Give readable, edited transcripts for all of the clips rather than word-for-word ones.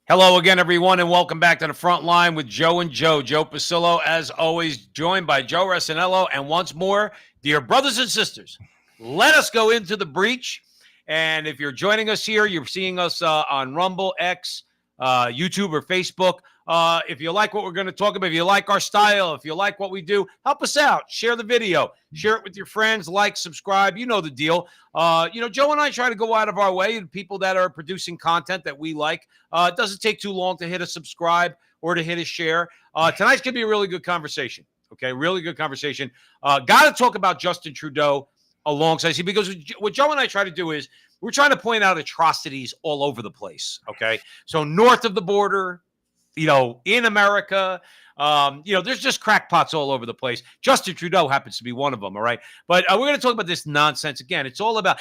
Hello again, everyone, and welcome back to the front line with Joe and Joe. Joe Pasillo, as always, joined by Joe Resinello. And once more, dear brothers and sisters, let us go into the breach. And if you're joining us here, you're seeing us on Rumble, X, YouTube, or Facebook. If you like what we're going to talk about, if you like our style, if you like what we do, help us out. Share the video. Share it with your friends. Like, subscribe. You know the deal. Joe and I try to go out of our way, and people that are producing content that we like. It doesn't take too long to hit a subscribe or to hit a share. Tonight's going to be a really good conversation. Okay, really good conversation. Got to talk about Justin Trudeau alongside, because what Joe and I try to do is we're trying to point out atrocities all over the place. Okay, so north of the border, in America, there's just crackpots all over the place. Justin Trudeau happens to be one of them. All right. But we're going to talk about this nonsense again. It's all about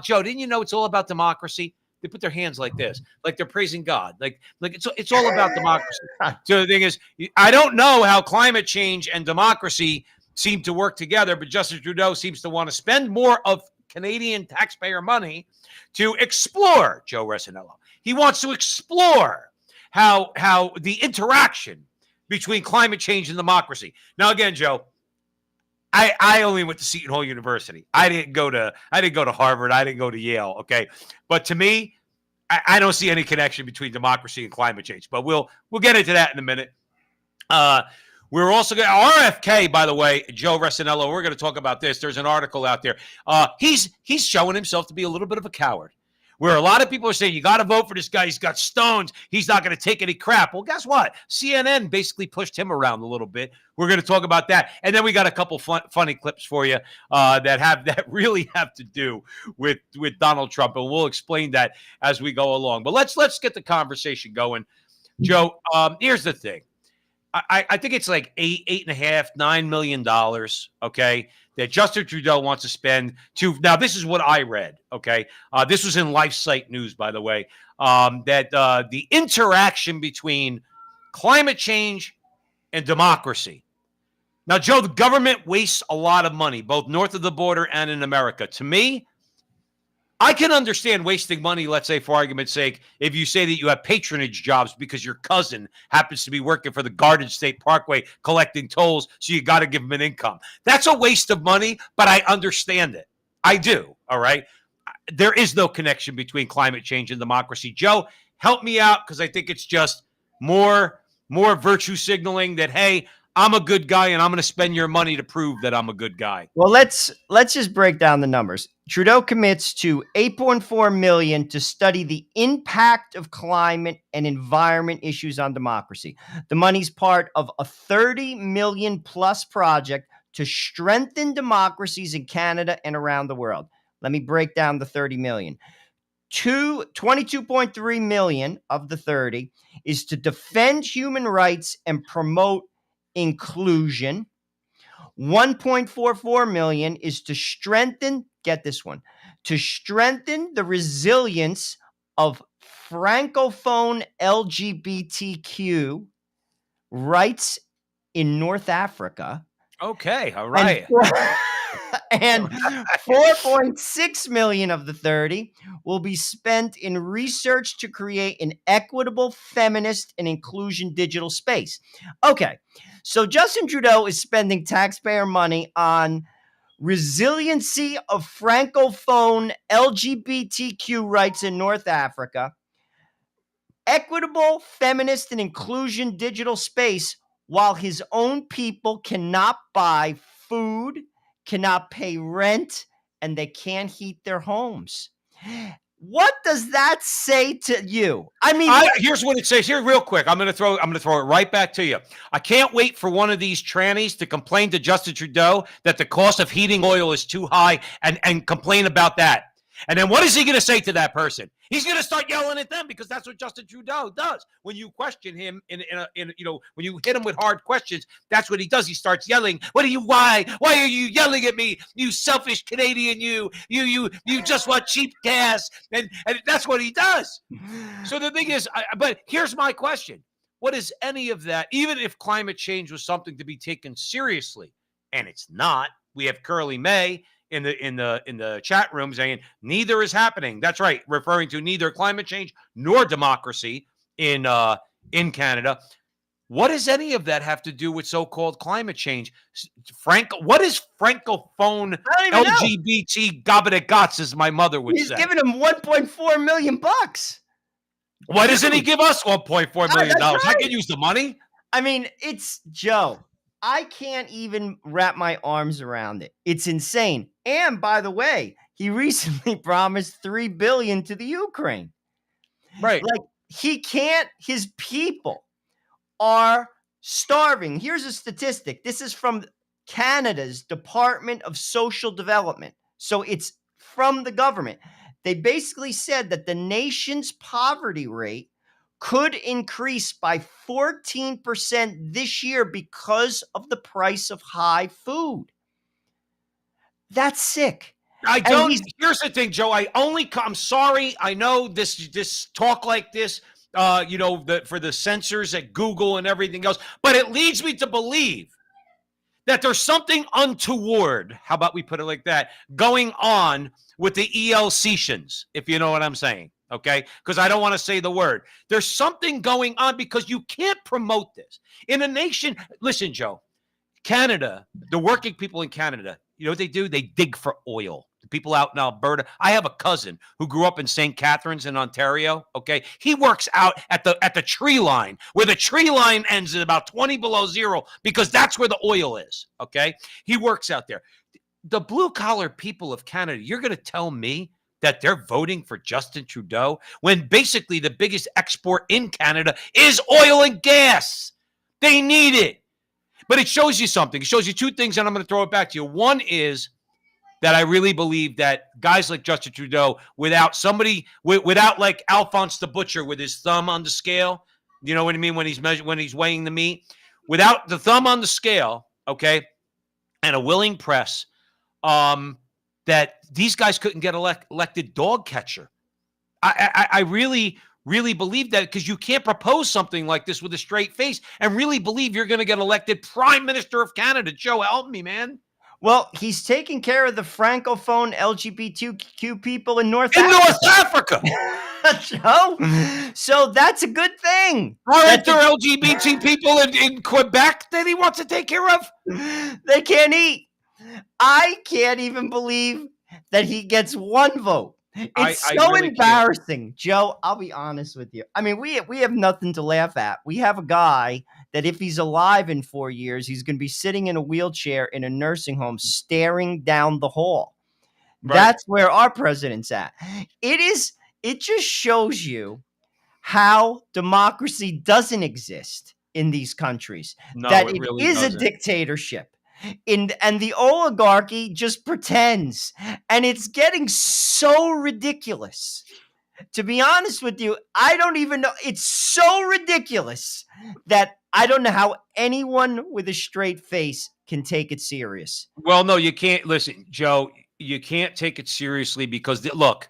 Joe, didn't you know it's all about democracy? They put their hands like this, like they're praising God. Like it's all about democracy. So the thing is, I don't know how climate change and democracy seem to work together, but Justin Trudeau seems to want to spend more of Canadian taxpayer money to explore, Joe Resinello. He wants to explore how the interaction between climate change and democracy. Now, again, Joe, I only went to Seton Hall University. I didn't go to Harvard. I didn't go to Yale. Okay, but to me, I don't see any connection between democracy and climate change. But we'll get into that in a minute. We're also going to RFK, by the way, Joe Resinello. We're going to talk about this. There's an article out there. He's showing himself to be a little bit of a coward, where a lot of people are saying, you got to vote for this guy. He's got stones. He's not going to take any crap. Well, guess what? CNN basically pushed him around a little bit. We're going to talk about that. And then we got a couple funny clips for you that really have to do with Donald Trump. And we'll explain that as we go along. But let's get the conversation going. Joe, here's the thing. I think it's like $8.5, $9 million, okay, that Justin Trudeau wants to spend to. Now, this is what I read, okay? This was in LifeSite News, by the way, that the interaction between climate change and democracy. Now, Joe, the government wastes a lot of money, both north of the border and in America. To me, I can understand wasting money, let's say, for argument's sake, if you say that you have patronage jobs because your cousin happens to be working for the Garden State Parkway collecting tolls, so you got to give them an income. That's a waste of money, but I understand it. I do, all right? There is no connection between climate change and democracy. Joe, help me out, because I think it's just more virtue signaling that, hey, I'm a good guy, and I'm going to spend your money to prove that I'm a good guy. Well, let's just break down the numbers. Trudeau commits to $8.4 million to study the impact of climate and environment issues on democracy. The money's part of a $30 million plus project to strengthen democracies in Canada and around the world. Let me break down the $30 million. $22.3 million of the 30 is to defend human rights and promote inclusion. $1.44 million is to strengthen, get this one, to strengthen the resilience of Francophone LGBTQ rights in North Africa. Okay, all right. And $4.6 million of the 30 will be spent in research to create an equitable, feminist, and inclusion digital space. Okay, so Justin Trudeau is spending taxpayer money on resiliency of Francophone LGBTQ rights in North Africa, equitable, feminist, and inclusion digital space, while his own people cannot buy food, cannot pay rent, and they can't heat their homes. What does that say to you? I mean, here's what it says here, real quick. I'm going to throw it right back to you. I can't wait for one of these trannies to complain to Justin Trudeau that the cost of heating oil is too high and complain about that. And then what is he going to say to that person? He's going to start yelling at them, because that's what Justin Trudeau does. When you question him when you hit him with hard questions, that's what he does. He starts yelling. Why are you yelling at me? You selfish Canadian, you just want cheap gas. And that's what he does. So the thing is, but here's my question. What is any of that, even if climate change was something to be taken seriously, and it's not? We have Curly May in the chat room saying neither is happening. That's right, referring to neither climate change nor democracy in Canada. What does any of that have to do with so-called climate change? What is francophone I don't even know. LGBT gobbledygots, as my mother would He's say? giving him 1.4 million bucks. Why doesn't he give us $1.4 million? That's I right. can use the money. I mean, it's Joe. I can't even wrap my arms around it. It's insane. And by the way, he recently promised $3 billion to the Ukraine. Right. Like, he can't. His people are starving. Here's a statistic. This is from Canada's Department of Social Development. So it's from the government. They basically said that the nation's poverty rate could increase by 14% this year because of the price of high food. That's sick. I And don't. he's Here's the thing, Joe. I'm sorry. I know this talk like this. For the censors at Google and everything else, but it leads me to believe that there's something untoward. How about we put it like that? Going on with the ELCtions, if you know what I'm saying. Okay, because I don't want to say the word. There's something going on because you can't promote this in a nation. Listen, Joe. Canada, the working people in Canada, you know what they do? They dig for oil. The people out in Alberta. I have a cousin who grew up in St. Catharines in Ontario. Okay. He works out at the tree line, where the tree line ends at about 20 below zero, because that's where the oil is. Okay. He works out there. The blue collar people of Canada, you're going to tell me that they're voting for Justin Trudeau when basically the biggest export in Canada is oil and gas? They need it. But it shows you something. It shows you two things, and I'm going to throw it back to you. One is that I really believe that guys like Justin Trudeau, without like Alphonse the Butcher with his thumb on the scale, you know what I mean, when he's weighing the meat, without the thumb on the scale, okay, and a willing press, that these guys couldn't get elected dog catcher. I really believe that, because you can't propose something like this with a straight face and really believe you're going to get elected Prime Minister of Canada. Joe, help me, man. Well, he's taking care of the francophone LGBTQ people in North Africa. Joe, so that's a good thing. Aren't there LGBT people in Quebec that he wants to take care of? They can't eat. I can't even believe that he gets one vote. It's I so really embarrassing, Joe. I'll be honest with you. I mean, we have nothing to laugh at. We have a guy that, if he's alive in 4 years, he's going to be sitting in a wheelchair in a nursing home, staring down the hall. Right. That's where our president's at. It just shows you how democracy doesn't exist in these countries. No, that it it really is doesn't. a dictatorship. And the oligarchy just pretends, and it's getting so ridiculous. To be honest with you, I don't even know. It's so ridiculous that I don't know how anyone with a straight face can take it serious. Well, no, you can't. Listen, Joe, you can't take it seriously because look,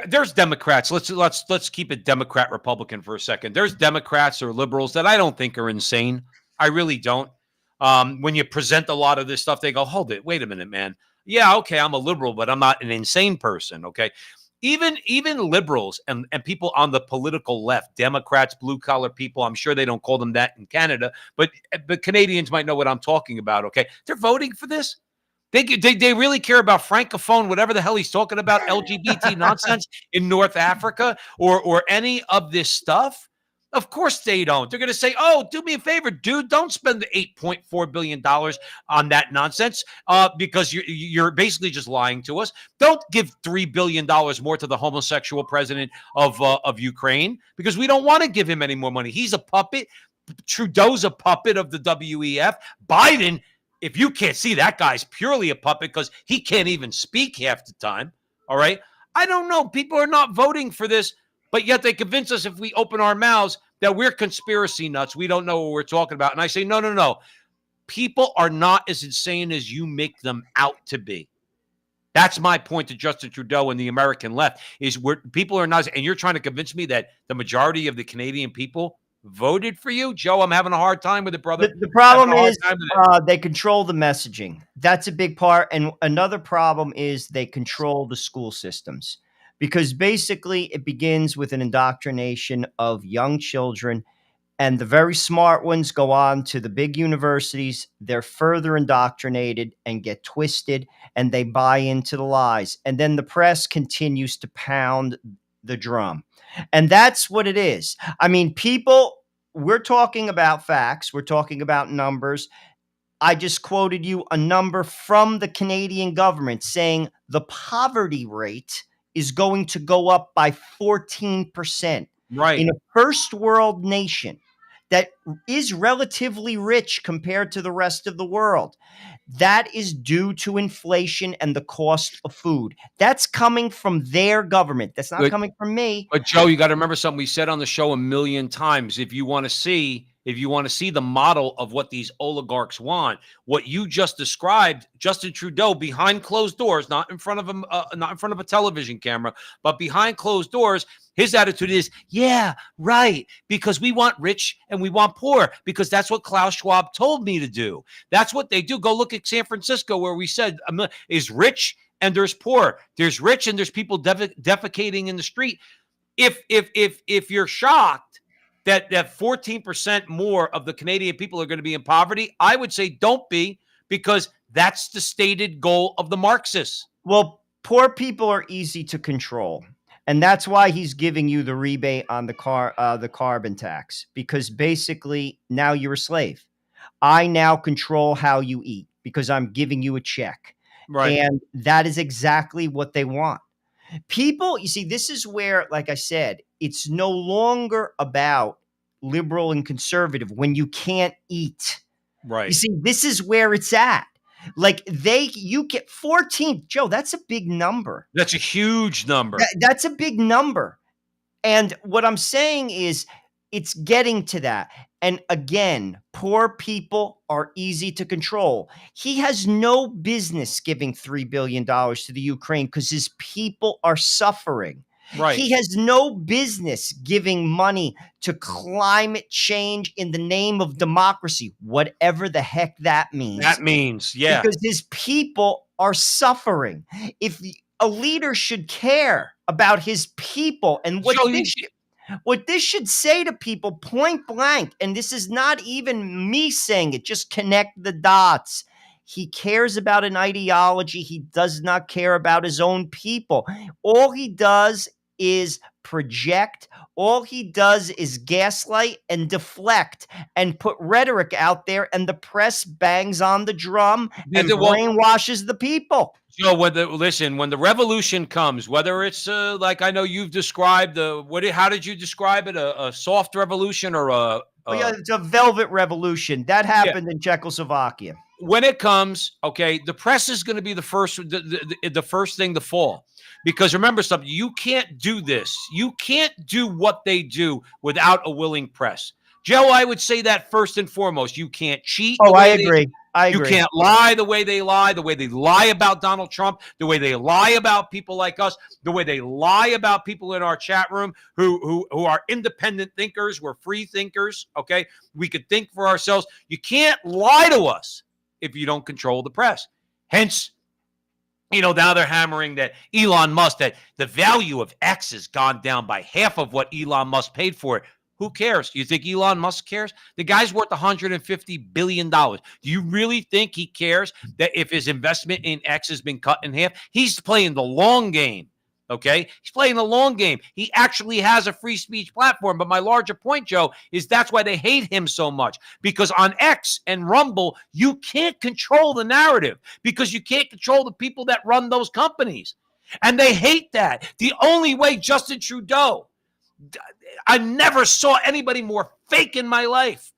there's Democrats. Let's keep it Democrat Republican for a second. There's Democrats or liberals that I don't think are insane. I really don't. When you present a lot of this stuff, they go, hold it, wait a minute, man. Yeah, okay, I'm a liberal, but I'm not an insane person. Okay. Even liberals and people on the political left, Democrats, blue collar people, I'm sure they don't call them that in Canada, but Canadians might know what I'm talking about. Okay. They're voting for this. They really care about francophone, whatever the hell he's talking about, LGBT nonsense in North Africa or any of this stuff. Of course they don't. They're going to say, oh, do me a favor, dude. Don't spend the $8.4 billion on that nonsense because you're basically just lying to us. Don't give $3 billion more to the homosexual president of Ukraine because we don't want to give him any more money. He's a puppet. Trudeau's a puppet of the WEF. Biden, if you can't see, that guy's purely a puppet because he can't even speak half the time. All right. I don't know. People are not voting for this, but yet they convince us if we open our mouths that we're conspiracy nuts. We don't know what we're talking about. And I say, no. People are not as insane as you make them out to be. That's my point to Justin Trudeau and the American left is where people are not. And you're trying to convince me that the majority of the Canadian people voted for you? Joe, I'm having a hard time with it, brother. The problem is they control the messaging. That's a big part. And another problem is they control the school systems. because basically it begins with an indoctrination of young children, and the very smart ones go on to the big universities. They're further indoctrinated and get twisted, and they buy into the lies. And then the press continues to pound the drum. And that's what it is. I mean, people, we're talking about facts, we're talking about numbers. I just quoted you a number from the Canadian government saying the poverty rate is going to go up by 14% Right. in a first world nation that is relatively rich compared to the rest of the world. That is due to inflation and the cost of food. That's coming from their government. That's not But coming from me. But Joe, you got to remember something we said on the show a million times. If you want to see the model of what these oligarchs want, what you just described, Justin Trudeau behind closed doors, not in front of a television camera, but behind closed doors, his attitude is, yeah, right, because we want rich and we want poor, because that's what Klaus Schwab told me to do. That's what they do. Go look at San Francisco, where we said is rich and there's poor. There's rich and there's people defecating in the street. If you're shocked that 14% more of the Canadian people are going to be in poverty, I would say don't be, because that's the stated goal of the Marxists. Well, poor people are easy to control. And that's why he's giving you the rebate on the carbon tax, because basically now you're a slave. I now control how you eat because I'm giving you a check. Right. And that is exactly what they want. People, you see, this is where, like I said, it's no longer about liberal and conservative when you can't eat. Right. You see, this is where it's at. Like you get 14, Joe, that's a big number. That's a huge number. That's a big number. And what I'm saying is it's getting to that. And again, poor people are easy to control. He has no business giving $3 billion to the Ukraine because his people are suffering. Right. He has no business giving money to climate change in the name of democracy, whatever the heck that means. That means, yeah. Because his people are suffering. If a leader should care about his people and what this should say to people point blank, and this is not even me saying it, just connect the dots. He cares about an ideology. He does not care about his own people. All he does is project. All he does is gaslight and deflect and put rhetoric out there, and the press bangs on the drum and brainwashes the people. Joe, when the revolution comes, whether it's like I know you've described how did you describe it? A soft revolution or it's a velvet revolution that happened in Czechoslovakia. When it comes, okay, the press is going to be the first thing to fall, because remember something: you can't do this. You can't do what they do without a willing press. Joe, I would say that first and foremost. You can't cheat. Oh, I agree. You can't lie the way they lie about Donald Trump, the way they lie about people like us, the way they lie about people in our chat room who are independent thinkers. We're free thinkers, okay? We could think for ourselves. You can't lie to us if you don't control the press. Hence, now they're hammering that Elon Musk, that the value of X has gone down by half of what Elon Musk paid for it. Who cares? You think Elon Musk cares? The guy's worth $150 billion. Do you really think he cares that if his investment in X has been cut in half? He's playing the long game, okay? He's playing the long game. He actually has a free speech platform. But my larger point, Joe, is that's why they hate him so much. Because on X and Rumble, you can't control the narrative because you can't control the people that run those companies. And they hate that. The only way Justin Trudeau, I never saw anybody more fake in my life.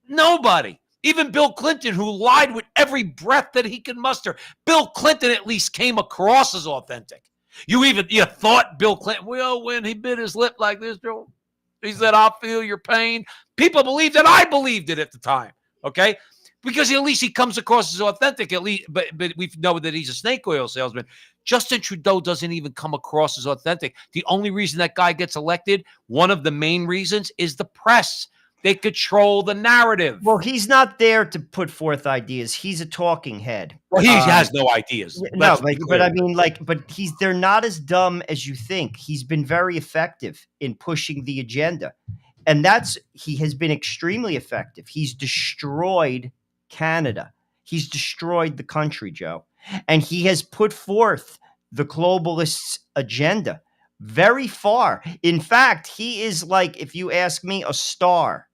Nobody. Even Bill Clinton, who lied with every breath that he could muster. Bill Clinton at least came across as authentic. You thought Bill Clinton, well, when he bit his lip like this, Joe, he said, I'll feel your pain. People believed it. I believed it at the time. Okay? Because at least he comes across as authentic, at least, but we know that he's a snake oil salesman. Justin Trudeau doesn't even come across as authentic. The only reason that guy gets elected, one of the main reasons, is the press. They control the narrative. Well, he's not there to put forth ideas. He's a talking head. Well, he has no ideas. No, Let's be but I clear. mean, but they're not as dumb as you think. He's been very effective in pushing the agenda. And he has been extremely effective. He's destroyed Canada. He's destroyed the country, Joe. And he has put forth the globalists' agenda very far. In fact, he is, like, if you ask me, a star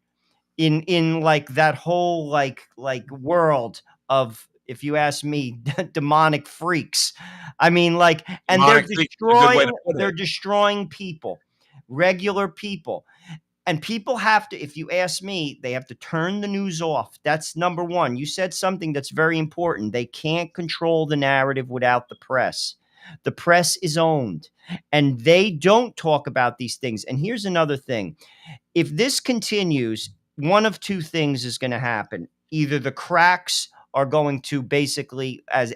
in like that whole like world of, if you ask me, demonic freaks. I mean, like, and Demonic freak is a good way to put it. they're destroying people, regular people. And people have to, if you ask me, they have to turn the news off. That's number one. You said something that's very important. They can't control the narrative without the press. The press is owned, and they don't talk about these things. And here's another thing. If this continues, one of two things is going to happen. Either the cracks are going to basically, as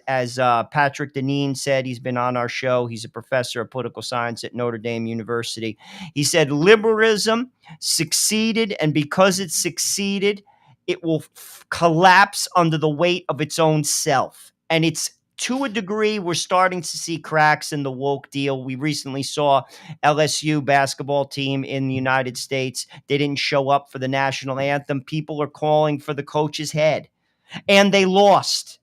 Patrick Deneen said, he's been on our show. He's a professor of political science at Notre Dame University. He said liberalism succeeded, and because it succeeded, it will collapse under the weight of its own self. And it's, to a degree, we're starting to see cracks in the woke deal. We recently saw LSU basketball team in the United States. They didn't show up for the national anthem. People are calling for the coach's head. And they lost.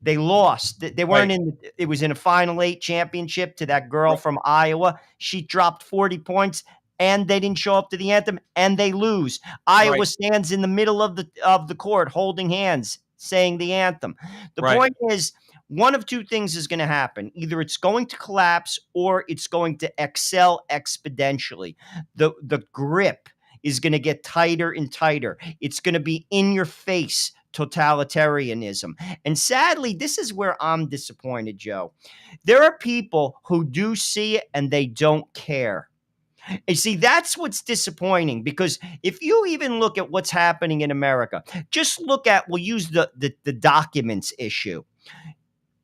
They lost. They weren't it was in a Final Eight championship to that girl from Iowa. She dropped 40 points, and they didn't show up to the anthem, and they lose. Iowa stands in the middle of the court holding hands, saying the anthem. The point is, one of two things is going to happen. Either it's going to collapse or it's going to excel exponentially. The grip is going to get tighter and tighter. It's going to be in your face totalitarianism. And sadly, this is where I'm disappointed, Joe. There are people who do see it and they don't care. And see, that's what's disappointing, because if you even look at what's happening in America, just look at, we'll use the documents issue.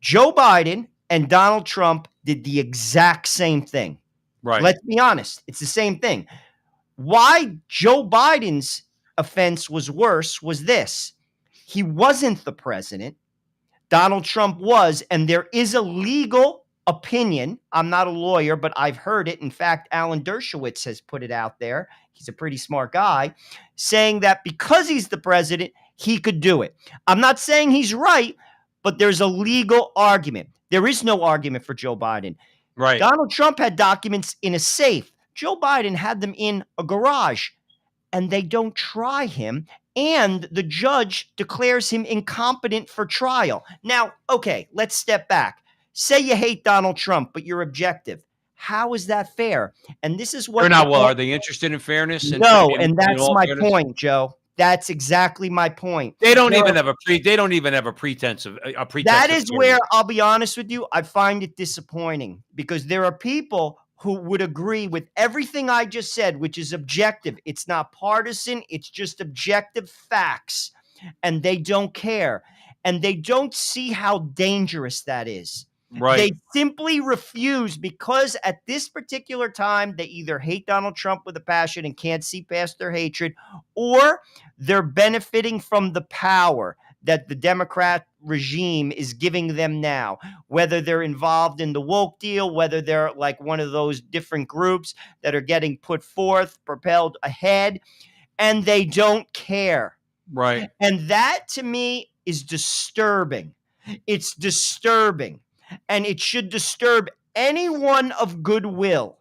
Joe Biden and Donald Trump did the exact same thing. Right. Let's be honest. It's the same thing. Why Joe Biden's offense was worse was this. He wasn't the president. Donald Trump was, and there is a legal opinion. I'm not a lawyer, but I've heard it. In fact, Alan Dershowitz has put it out there. He's a pretty smart guy, saying that because he's the president, he could do it. I'm not saying he's right, but there's a legal argument. There is no argument for Joe Biden. Right. Donald Trump had documents in a safe. Joe Biden had them in a garage, and they don't try him, and the judge declares him incompetent for trial. Now, okay, let's step back. Say you hate Donald Trump, but you're objective. How is that fair? And this is what they're not. Well, are they interested in fairness? No, and that's my point, Joe. That's exactly my point. They don't even have a pretense of a pretense. That is where, I'll be honest with you, I find it disappointing, because there are people who would agree with everything I just said, which is objective. It's not partisan. It's just objective facts. And they don't care. And they don't see how dangerous that is. Right. They simply refuse, because at this particular time, they either hate Donald Trump with a passion and can't see past their hatred, or they're benefiting from the power that the Democrat regime is giving them now, whether they're involved in the woke deal, whether they're like one of those different groups that are getting put forth, propelled ahead, and they don't care. Right. And that, to me, is disturbing. It's disturbing. And it should disturb anyone of goodwill.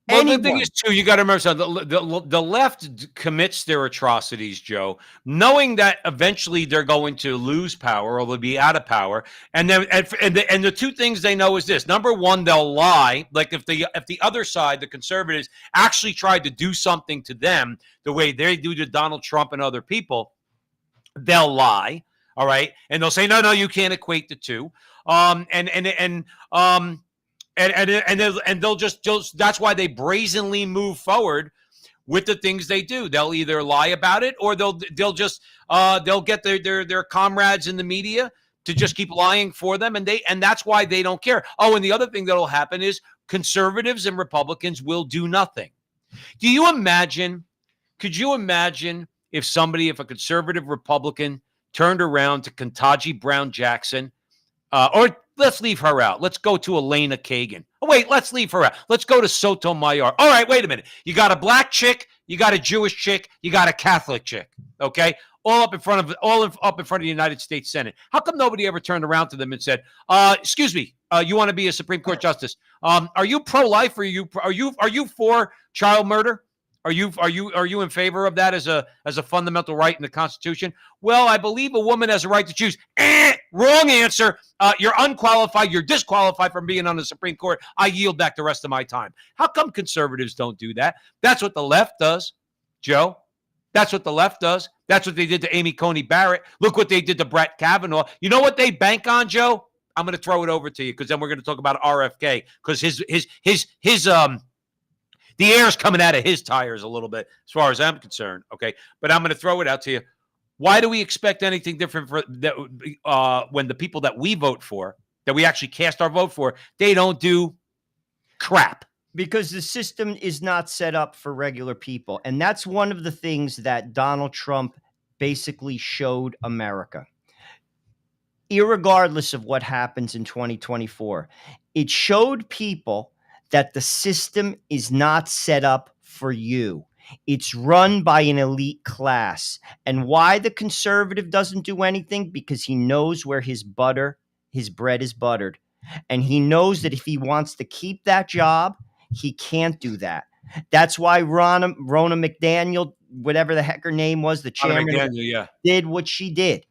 Well, the thing is, too, you got to remember something. The left commits their atrocities, Joe, knowing that eventually they're going to lose power or they'll be out of power. And then, and the two things they know is this: number one, they'll lie. Like if the other side, the conservatives, actually tried to do something to them the way they do to Donald Trump and other people, they'll lie. All right, and they'll say, no, you can't equate the two. And they'll just that's why they brazenly move forward with the things they do. They'll either lie about it, or they'll get their comrades in the media to just keep lying for them, and that's why they don't care. Oh, and the other thing that'll happen is conservatives and Republicans will do nothing. Could you imagine if a conservative Republican turned around to Ketanji Brown Jackson, or let's leave her out. Let's go to Elena Kagan. Oh, wait, let's leave her out. Let's go to Sotomayor. All right, wait a minute. You got a black chick, you got a Jewish chick, you got a Catholic chick. Okay, all up in front of the United States Senate. How come nobody ever turned around to them and said, "Excuse me, you want to be a Supreme Court justice? Are you pro-life? Or are you for child murder? Are you in favor of that as a fundamental right in the Constitution? Well, I believe a woman has a right to choose. Wrong answer. You're unqualified. You're disqualified from being on the Supreme Court. I yield back the rest of my time. How come conservatives don't do that? That's what the left does, Joe. That's what the left does. That's what they did to Amy Coney Barrett. Look what they did to Brett Kavanaugh. You know what they bank on, Joe? I'm going to throw it over to you because then we're going to talk about RFK because the air's coming out of his tires a little bit, as far as I'm concerned. Okay, but I'm going to throw it out to you. Why do we expect anything different when the people that we vote for, that we actually cast our vote for, they don't do crap? Because the system is not set up for regular people. And that's one of the things that Donald Trump basically showed America. Irregardless of what happens in 2024, it showed people that the system is not set up for you. It's run by an elite class. And why the conservative doesn't do anything? Because he knows where his bread is buttered. And he knows that if he wants to keep that job, he can't do that. That's why Ronna McDaniel, whatever the heck her name was, the chairman, did what she did.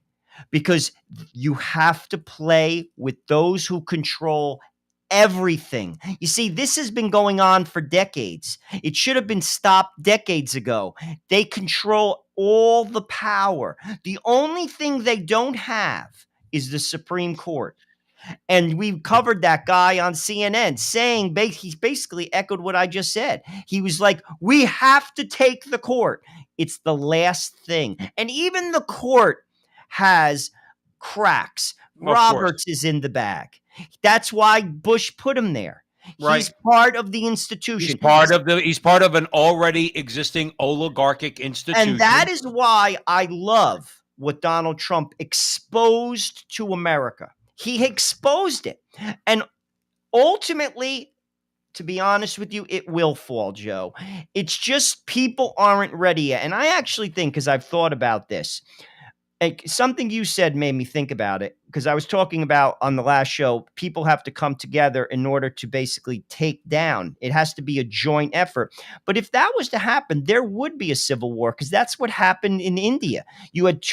Because you have to play with those who control everything. You see, this has been going on for decades. It should have been stopped decades ago. They control all the power. The only thing they don't have is the Supreme Court. And we covered that guy on CNN saying he basically echoed what I just said. He was like, we have to take the court. It's the last thing. And even the court has cracks. Roberts is in the bag. That's why Bush put him there. Right. He's part of the institution. He's part of an already existing oligarchic institution. And that is why I love what Donald Trump exposed to America. He exposed it. And ultimately, to be honest with you, it will fall, Joe. It's just people aren't ready yet. And I actually think, because I've thought about this, something you said made me think about it, because I was talking about on the last show, people have to come together in order to basically take down. It has to be a joint effort. But if that was to happen, there would be a civil war, because that's what happened in India. You had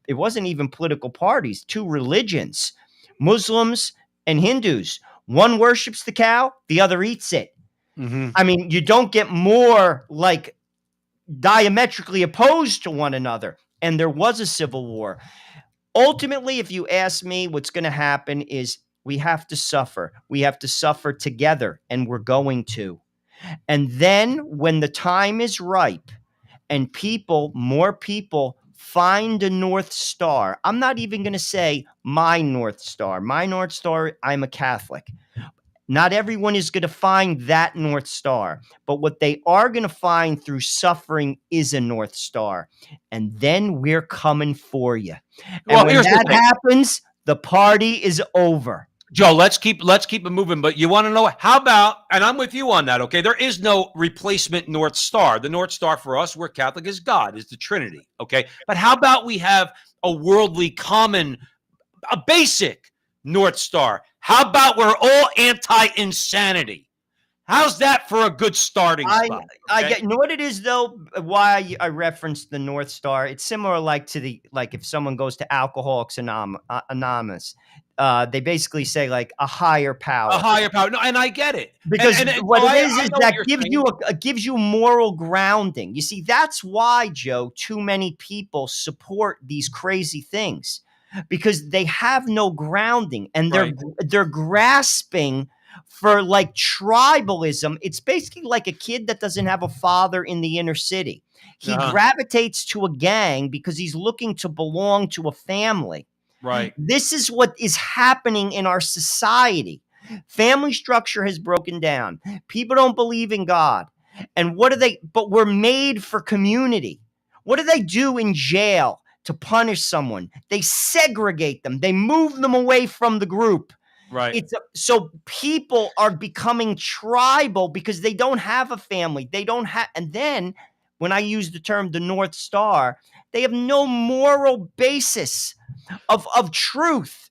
it wasn't even political parties, two religions, Muslims and Hindus. One worships the cow, the other eats it. Mm-hmm. I mean, you don't get more like diametrically opposed to one another. And there was a civil war. Ultimately, if you ask me, what's going to happen is we have to suffer. We have to suffer together, and we're going to. And then when the time is ripe and more people find a North Star. I'm not even going to say my North Star. My North Star, I'm a Catholic. Not everyone is going to find that North Star, but what they are going to find through suffering is a North Star. And then we're coming for you. And when that happens, the party is over. Joe, let's keep it moving. But you want to know how about, and I'm with you on that, okay? There is no replacement North Star. The North Star for us, we're Catholic, is God, is the Trinity, okay? But how about we have a worldly common, a basic North Star? How about we're all anti-insanity? How's that for a good starting spot? Okay? I get, you know what it is though. Why I referenced the North Star? It's similar, like if someone goes to Alcoholics Anonymous, they basically say like a higher power. A higher power. No, and I get it because what it is that gives you moral grounding. You see, that's why, Joe, too many people support these crazy things because they have no grounding and they're grasping for like tribalism. It's basically like a kid that doesn't have a father in the inner city. He gravitates to a gang because he's looking to belong to a family. Right. This is what is happening in our society. Family structure has broken down. People don't believe in God. And what are they? But we're made for community. What do they do in jail to punish someone? They segregate them. They move them away from the group. Right. So people are becoming tribal because they don't have a family. They don't have, and then when I use the term the North Star, they have no moral basis of truth.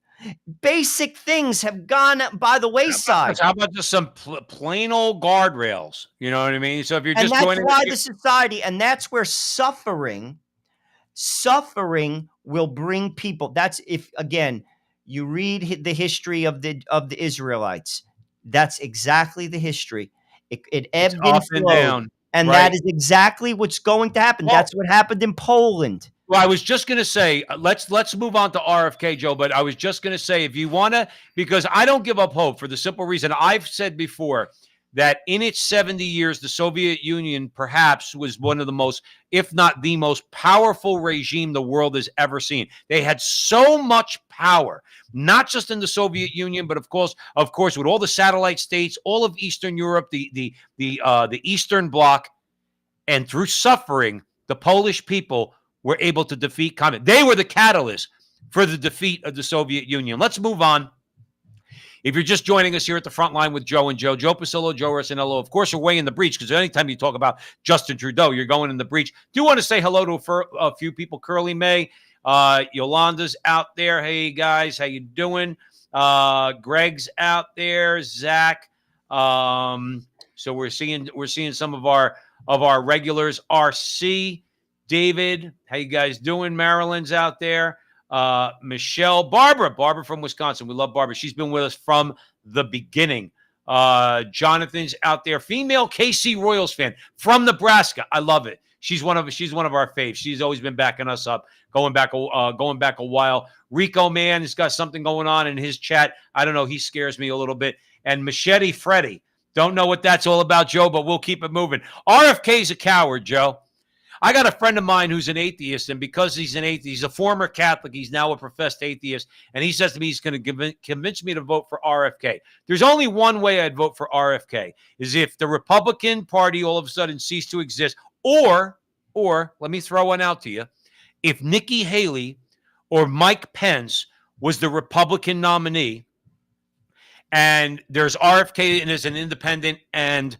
Basic things have gone by the wayside. How about just some plain old guardrails? You know what I mean? So if you're And just that's joining, why the society, and that's where suffering will bring people. That's if again you read the history of the Israelites. That's exactly the history. It it's ebbed and up and flowed, down, and that right? is exactly what's going to happen. Well, That's what happened in Poland. Well, I was just going to say, let's move on to RFK, Joe. But I was just going to say, if you want to, because I don't give up hope for the simple reason I've said before that in its 70 years, the Soviet Union perhaps was one of the most, if not the most powerful regime the world has ever seen. They had so much power, not just in the Soviet Union, but of course, with all the satellite states, all of Eastern Europe, the Eastern Bloc, and through suffering, the Polish people were able to defeat communism. They were the catalyst for the defeat of the Soviet Union. Let's move on. If you're just joining us here at the front line with Joe and Joe Pasillo, Joe Rossinello, of course, we're way in the breach because anytime you talk about Justin Trudeau, you're going in the breach. Do want to say hello to a few people. Curly May, Yolanda's out there. Hey, guys, how you doing? Greg's out there. Zach. So we're seeing some of our regulars. RC. David, how you guys doing? Marilyn's out there. Michelle, Barbara from Wisconsin. We love Barbara. She's been with us from the beginning. Jonathan's out there. Female KC Royals fan from Nebraska. I love it. She's one of our faves. She's always been backing us up, going back a while. Rico man has got something going on in his chat. I don't know. He scares me a little bit. And Machete Freddy. Don't know what that's all about, Joe, but we'll keep it moving. RFK's a coward, Joe. I got a friend of mine who's an atheist, and because he's an atheist, he's a former Catholic, he's now a professed atheist, and he says to me he's going to convince me to vote for RFK. There's only one way I'd vote for RFK, is if the Republican Party all of a sudden ceased to exist, or let me throw one out to you, if Nikki Haley or Mike Pence was the Republican nominee, and there's RFK and as an independent, and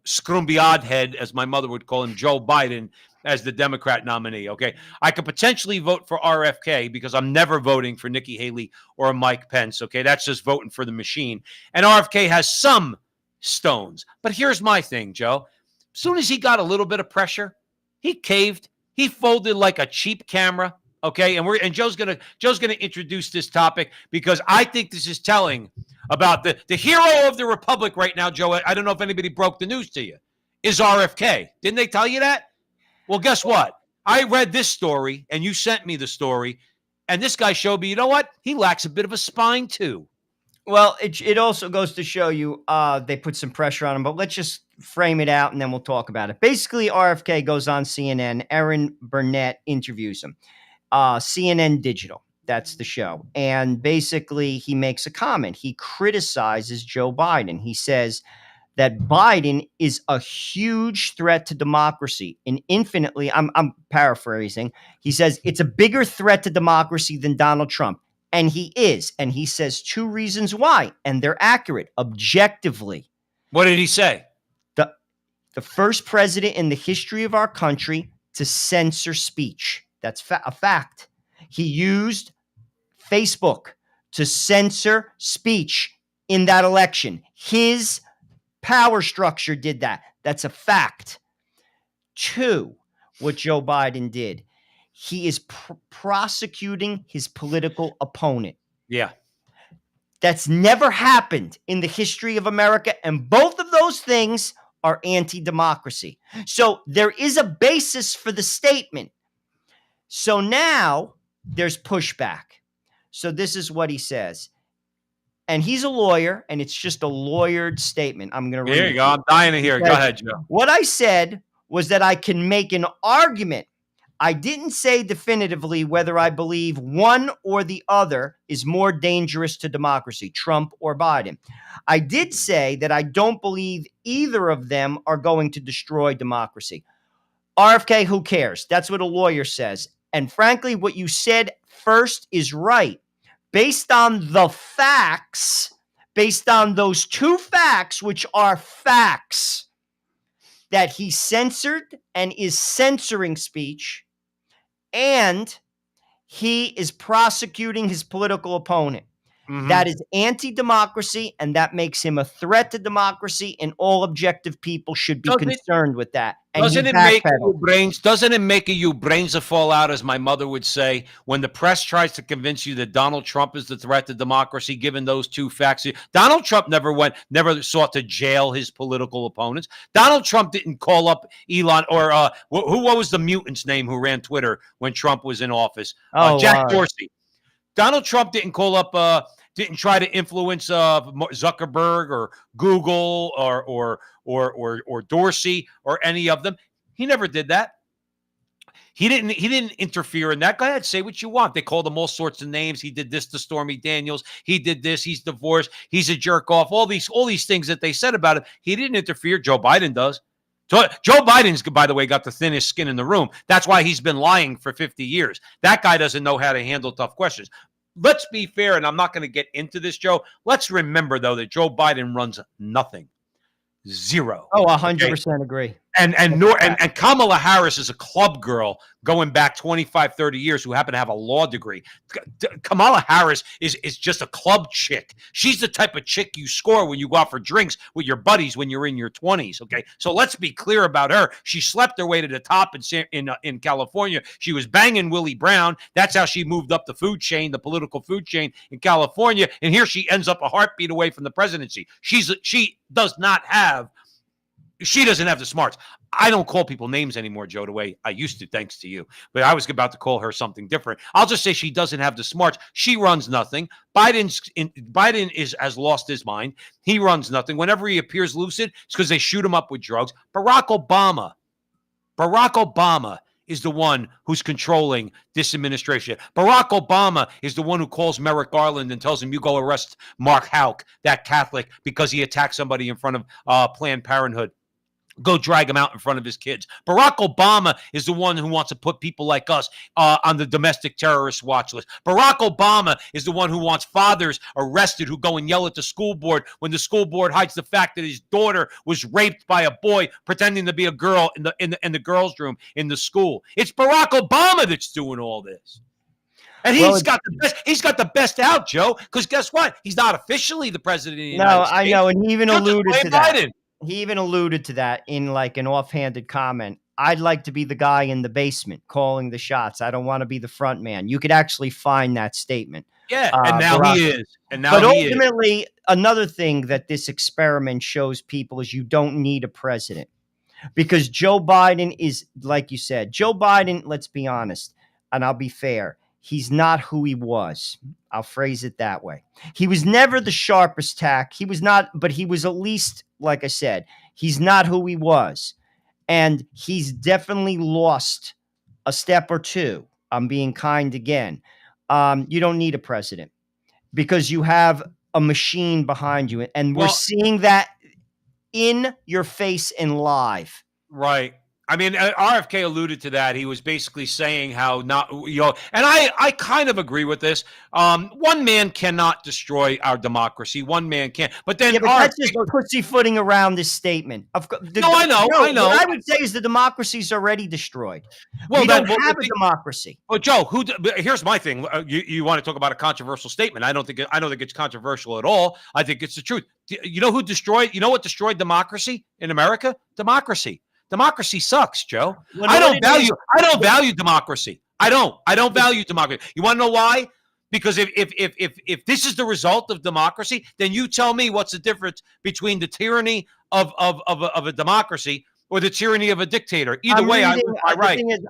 Scrumbiad head, as my mother would call him, Joe Biden, as the Democrat nominee. Okay. I could potentially vote for RFK because I'm never voting for Nikki Haley or Mike Pence. Okay. That's just voting for the machine. And RFK has some stones. But here's my thing, Joe. As soon as he got a little bit of pressure, he caved. He folded like a cheap camera. Okay, and Joe's gonna introduce this topic because I think this is telling about the hero of the Republic right now, Joe. I don't know if anybody broke the news to you. Is RFK? Didn't they tell you that? Well, guess what? I read this story, and you sent me the story, and this guy showed me. You know what? He lacks a bit of a spine too. Well, it also goes to show you they put some pressure on him, but let's just frame it out and then we'll talk about it. Basically, RFK goes on CNN. Erin Burnett interviews him. CNN Digital, that's the show. And basically, he makes a comment. He criticizes Joe Biden. He says that Biden is a huge threat to democracy and infinitely, I'm paraphrasing. He says it's a bigger threat to democracy than Donald Trump. And he is. And he says two reasons why. And they're accurate, objectively. What did he say? The first president in the history of our country to censor speech. That's a fact. He used Facebook to censor speech in that election. His power structure did that. That's a fact. Two, what Joe Biden did. He is prosecuting his political opponent. Yeah. That's never happened in the history of America. And both of those things are anti-democracy. So there is a basis for the statement. So now there's pushback. So this is what he says. And he's a lawyer, and it's just a lawyered statement. I'm going to read it. Here you go. I'm dying to hear it. Go ahead, Joe. What I said was that I can make an argument. I didn't say definitively whether I believe one or the other is more dangerous to democracy, Trump or Biden. I did say that I don't believe either of them are going to destroy democracy. RFK, who cares? That's what a lawyer says. And frankly, what you said first is right. Based on the facts, based on those two facts, which are facts, that he censored and is censoring speech, and he is prosecuting his political opponent. That is anti-democracy, and that makes him a threat to democracy, and all objective people should be Does it concerned with that. And doesn't he it make you backpedaled. brains? Doesn't it make you brains to fall out, as my mother would say, when the press tries to convince you that Donald Trump is the threat to democracy? Given those two facts, Donald Trump never sought to jail his political opponents. Donald Trump didn't call up Elon or what was the mutant's name who ran Twitter when Trump was in office? Jack Dorsey. Donald Trump didn't call up. Didn't try to influence Zuckerberg or Google or Dorsey or any of them. He never did that. He didn't interfere in that. Go ahead, say what you want. They called him all sorts of names. He did this to Stormy Daniels. He did this. He's divorced. He's a jerk off. All these things that they said about him. He didn't interfere. Joe Biden does. Joe Biden's, by the way, got the thinnest skin in the room. That's why he's been lying for 50 years. That guy doesn't know how to handle tough questions. Let's be fair, and I'm not going to get into this, Joe. Let's remember, though, that Joe Biden runs nothing. Zero. Oh, 100% agree. And Kamala Harris is a club girl going back 25, 30 years who happen to have a law degree. Kamala Harris is just a club chick. She's the type of chick you score when you go out for drinks with your buddies when you're in your 20s, okay? So let's be clear about her. She slept her way to the top in California. She was banging Willie Brown. That's how she moved up the food chain, the political food chain in California. And here she ends up a heartbeat away from the presidency. She doesn't have the smarts. I don't call people names anymore, Joe, the way I used to, thanks to you. But I was about to call her something different. I'll just say she doesn't have the smarts. She runs nothing. Biden has lost his mind. He runs nothing. Whenever he appears lucid, it's because they shoot him up with drugs. Barack Obama is the one who's controlling this administration. Barack Obama is the one who calls Merrick Garland and tells him, you go arrest Mark Houck, that Catholic, because he attacked somebody in front of Planned Parenthood. Go drag him out in front of his kids. Barack Obama is the one who wants to put people like us on the domestic terrorist watch list. Barack Obama is the one who wants fathers arrested who go and yell at the school board when the school board hides the fact that his daughter was raped by a boy pretending to be a girl in the girls' room in the school. It's Barack Obama that's doing all this. And he's got the best out, Joe, because guess what? He's not officially the president of the United States. I know, and he even alluded to that. Biden. He even alluded to that in like an offhanded comment. I'd like to be the guy in the basement calling the shots. I don't want to be the front man. You could actually find that statement. Yeah, and now Barack, he is. And now but ultimately, another thing that this experiment shows people is you don't need a president. Because Joe Biden is, like you said, Joe Biden, let's be honest, and I'll be fair, he's not who he was. I'll phrase it that way. He was never the sharpest tack. He was not, but he was at least, like I said, he's not who he was. And he's definitely lost a step or two. I'm being kind again. You don't need a president because you have a machine behind you. And we're seeing that in your face and live. Right. I mean, RFK alluded to that. He was basically saying how and I kind of agree with this. One man cannot destroy our democracy. One man can't. But then that's just pussyfooting around this statement. I know. What I would say is the democracy's already destroyed. We don't have a democracy. Well, Joe, here's my thing. You want to talk about a controversial statement? I don't think it's controversial at all. I think it's the truth. You know what destroyed democracy in America? Democracy. Democracy sucks, Joe. I don't value democracy. I don't value democracy. You want to know why? Because if this is the result of democracy, then you tell me what's the difference between the tyranny of a democracy or the tyranny of a dictator. Either way, I'm right. The thing is,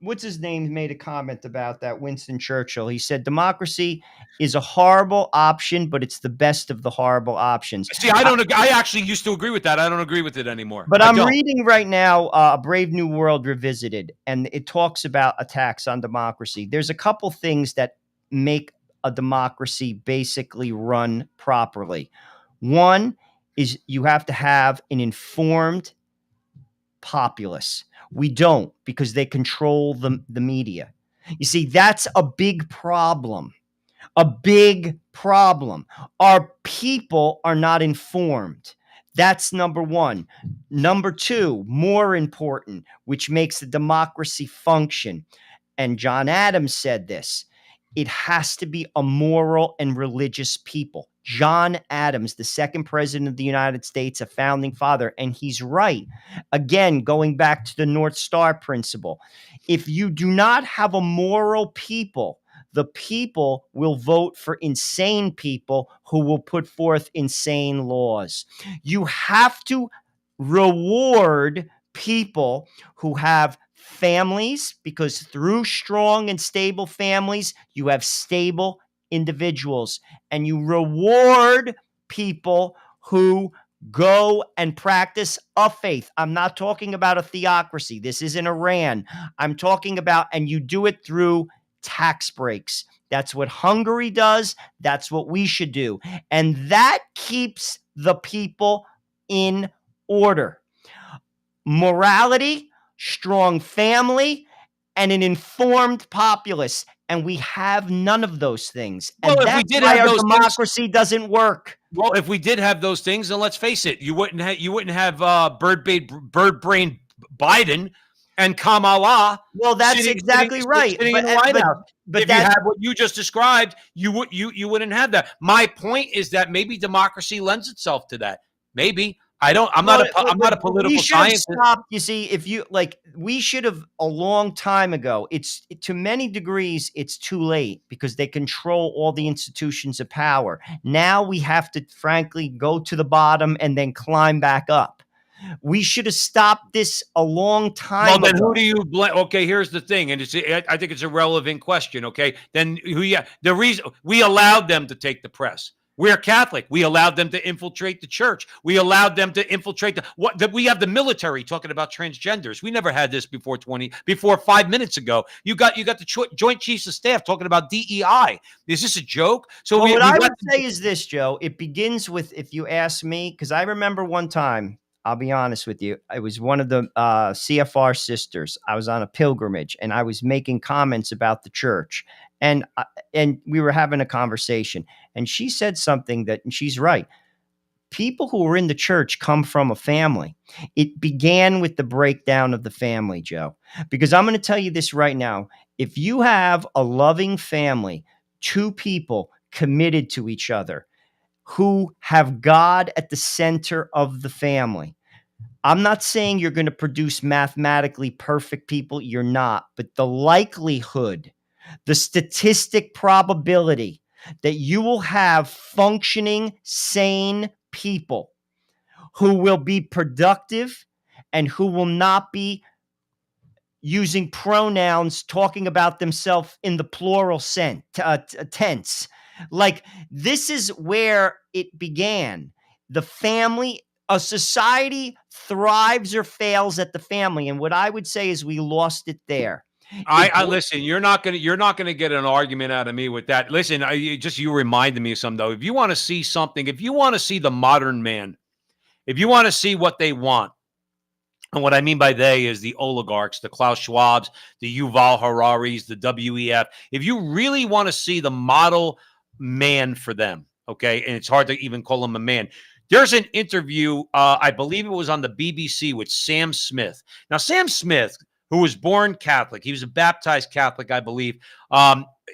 what's his name made a comment about that, Winston Churchill. He said democracy is a horrible option, but it's the best of the horrible options. See, I actually used to agree with that. I don't agree with it anymore. But I'm reading right now A Brave New World Revisited, and it talks about attacks on democracy. There's a couple things that make a democracy basically run properly. One is you have to have an informed populace. We don't, because they control the media. You see, that's a big problem. A big problem. Our people are not informed. That's number one. Number two, more important, which makes the democracy function. And John Adams said this: it has to be a moral and religious people. John Adams, the second president of the United States, a founding father, and he's right. Again, going back to the North Star principle, if you do not have a moral people, the people will vote for insane people who will put forth insane laws. You have to reward people who have families, because through strong and stable families, you have stable individuals, and you reward people who go and practice a faith. I'm not talking about a theocracy. This isn't Iran. I'm talking about, and you do it through tax breaks. That's what Hungary does. That's what we should do. And that keeps the people in order. Morality, strong family, and an informed populace. And we have none of those things. And Well, if we that's did why have our those things, democracy doesn't work. well, if we did have those things, then let's face it, you wouldn't have bird brain Biden and Kamala. Well, that's exactly right. Sitting in the White House. But If you had what you just described, you wouldn't have that. My point is that maybe democracy lends itself to that. Maybe. I'm not a political scientist. Stopped, you see, if you like, we should have a long time ago. It's to many degrees, it's too late, because they control all the institutions of power. Now we have to, frankly, go to the bottom and then climb back up. We should have stopped this a long time Well, then ago. who do you blame? Okay, here's the thing, and I think it's a relevant question. Okay, then the reason we allowed them to take the press. We're Catholic. We allowed them to infiltrate the church. We allowed them to infiltrate we have the military talking about transgenders. We never had this before 5 minutes ago. You got the Joint Chiefs of Staff talking about DEI. Is this a joke? So what I would say is this, Joe. It begins with, if you ask me, because I remember one time, I'll be honest with you, it was one of the CFR sisters. I was on a pilgrimage, and I was making comments about the church. And we were having a conversation, and she said something that, and she's right. People who are in the church come from a family. It began with the breakdown of the family, Joe. Because I'm going to tell you this right now. If you have a loving family, two people committed to each other, who have God at the center of the family, I'm not saying you're going to produce mathematically perfect people. You're not. But the likelihood, the statistic probability that you will have functioning, sane people who will be productive and who will not be using pronouns talking about themselves in the plural tense. Like, this is where it began. The family, a society thrives or fails at the family. And what I would say is we lost it there. I listen. You're not gonna get an argument out of me with that. Listen, you reminded me of something though. If you want to see something, if you want to see the modern man, if you want to see what they want, and what I mean by they is the oligarchs, the Klaus Schwabs, the Yuval Hararis, the WEF. If you really want to see the model man for them, okay, and it's hard to even call him a man. There's an interview, I believe it was on the BBC, with Sam Smith. Now, Sam Smith, who was born Catholic, he was a baptized Catholic, I believe,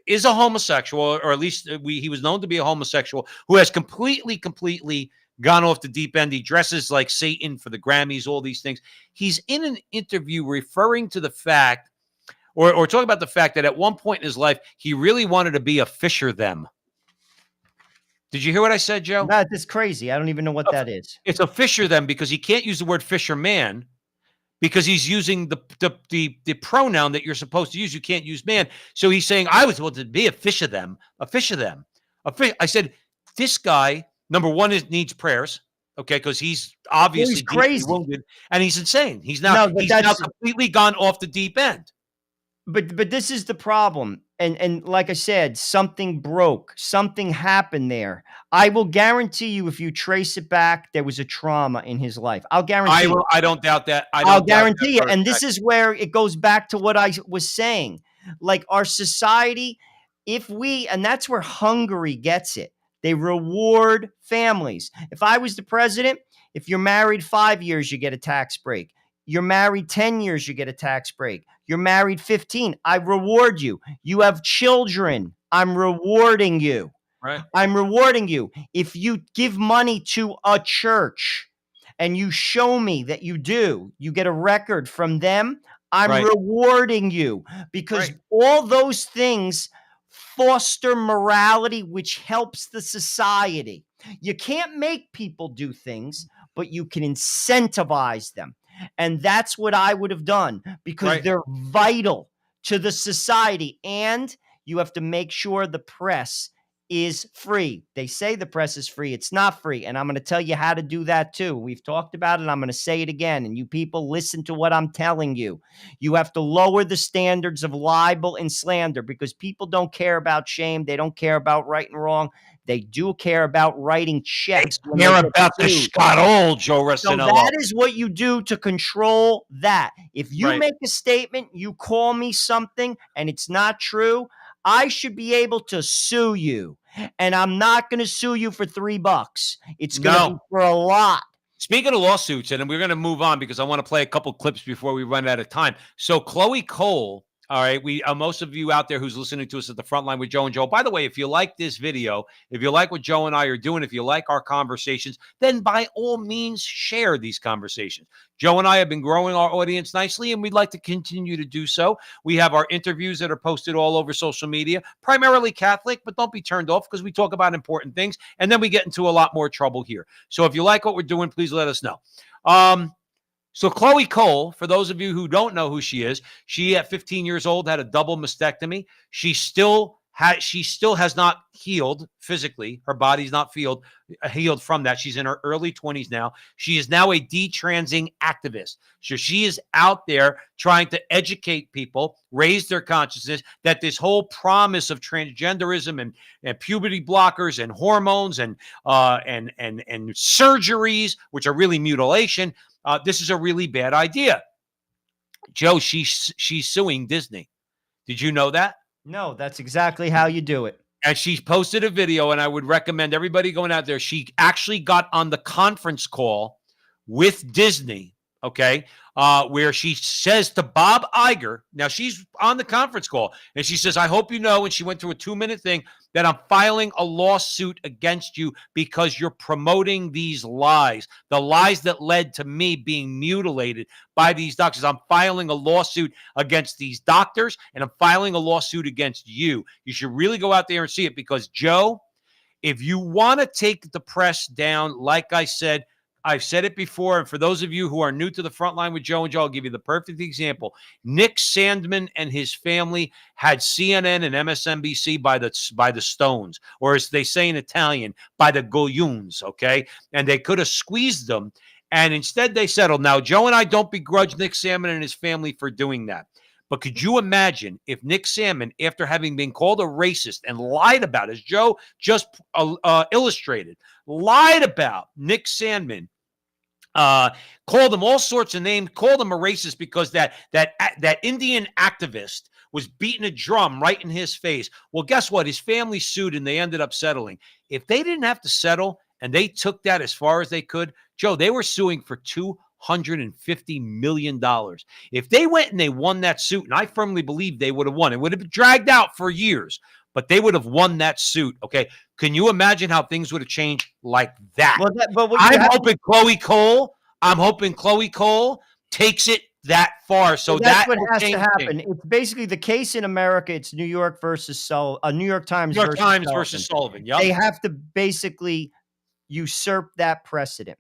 is a homosexual, or at least he was known to be a homosexual, who has completely gone off the deep end. He dresses like Satan for the Grammys, all these things. He's in an interview referring to the fact, or talking about the fact that at one point in his life, he really wanted to be a fisher them. Did you hear what I said, Joe? That's crazy. I don't even know what that is. It's a fisher them, because he can't use the word fisherman, because he's using the pronoun that you're supposed to use. You can't use man. So he's saying, I was supposed to be a fish of them. I said, this guy, number one, needs prayers, okay, because he's obviously he's crazy, wounded, and he's insane. He's now completely gone off the deep end. But this is the problem. and like I said, something broke, something happened there. I will guarantee you, if you trace it back, there was a trauma in his life. I'll guarantee it. I don't doubt that. I I'll don't doubt that guarantee you. for a And this second. is where it goes back to what I was saying. Like our society, and that's where Hungary gets it. They reward families. If I was the president, if you're married 5 years, you get a tax break. You're married 10 years, you get a tax break. You're married 15. I reward you. You have children. I'm rewarding you. Right. I'm rewarding you. If you give money to a church and you show me that you do, you get a record from them, I'm Right. rewarding you, because Right. all those things foster morality, which helps the society. You can't make people do things, but you can incentivize them. And that's what I would have done, because Right. they're vital to the society. And you have to make sure the press is free. They say the press is free. It's not free. And I'm going to tell you how to do that too. We've talked about it. I'm going to say it again. And you people, listen to what I'm telling you. You have to lower the standards of libel and slander, because people don't care about shame. They don't care about right and wrong. They do care about writing checks when they Care get about the sued. Scott Joe So Rossinello. that is what you do to control that. If you Right. make a statement, you call me something, and it's not true, I should be able to sue you. And I'm not going to sue you for $3. It's going to be No. for a lot. Speaking of lawsuits, and we're going to move on because I want to play a couple clips before we run out of time. So Chloe Cole, all right, we most of you out there who's listening to us at the front line with Joe and Joe. By the way, if you like this video, if you like what Joe and I are doing, if you like our conversations, then by all means share these conversations. Joe and I have been growing our audience nicely, and we'd like to continue to do so. We have our interviews that are posted all over social media, primarily Catholic, but don't be turned off because we talk about important things, and then we get into a lot more trouble here. So if you like what we're doing, please let us know. So Chloe Cole, for those of you who don't know who she is, she at 15 years old had a double mastectomy. She still has not healed physically. Her body's not healed from that. She's in her early 20s now. She is now a detransing activist. So she is out there trying to educate people, raise their consciousness that this whole promise of transgenderism and puberty blockers and hormones and surgeries, which are really mutilation, this is a really bad idea. Joe, she's suing Disney. Did you know that? No, that's exactly how you do it. And she posted a video, and I would recommend everybody going out there. She actually got on the conference call with Disney, okay, where she says to Bob Iger, now she's on the conference call, and she says, I hope you know, and she went through a 2-minute thing, that I'm filing a lawsuit against you because you're promoting these lies, the lies that led to me being mutilated by these doctors. I'm filing a lawsuit against these doctors, and I'm filing a lawsuit against you. You should really go out there and see it, because, Joe, if you want to take the press down, like I said, I've said it before, and for those of you who are new to the front line with Joe and Joe, I'll give you the perfect example. Nick Sandman and his family had CNN and MSNBC by the stones, or as they say in Italian, by the goyons, okay? And they could have squeezed them, and instead they settled. Now, Joe and I don't begrudge Nick Sandman and his family for doing that. But could you imagine if Nick Sandman, after having been called a racist and lied about, as Joe just illustrated, lied about Nick Sandman, called him all sorts of names, called him a racist because that Indian activist was beating a drum right in his face. Well, guess what? His family sued and they ended up settling. If they didn't have to settle and they took that as far as they could, Joe, they were suing for $250 million. If they went and they won that suit, and I firmly believe they would have won, it would have been dragged out for years, but they would have won that suit. Okay. Can you imagine how things would have changed like that? Well, I'm hoping Chloe Cole takes it that far. So that's that what has to change happen. things. It's basically the case in America. It's New York versus New York Times. New York Times versus Sullivan. Yep. They have to basically usurp that precedent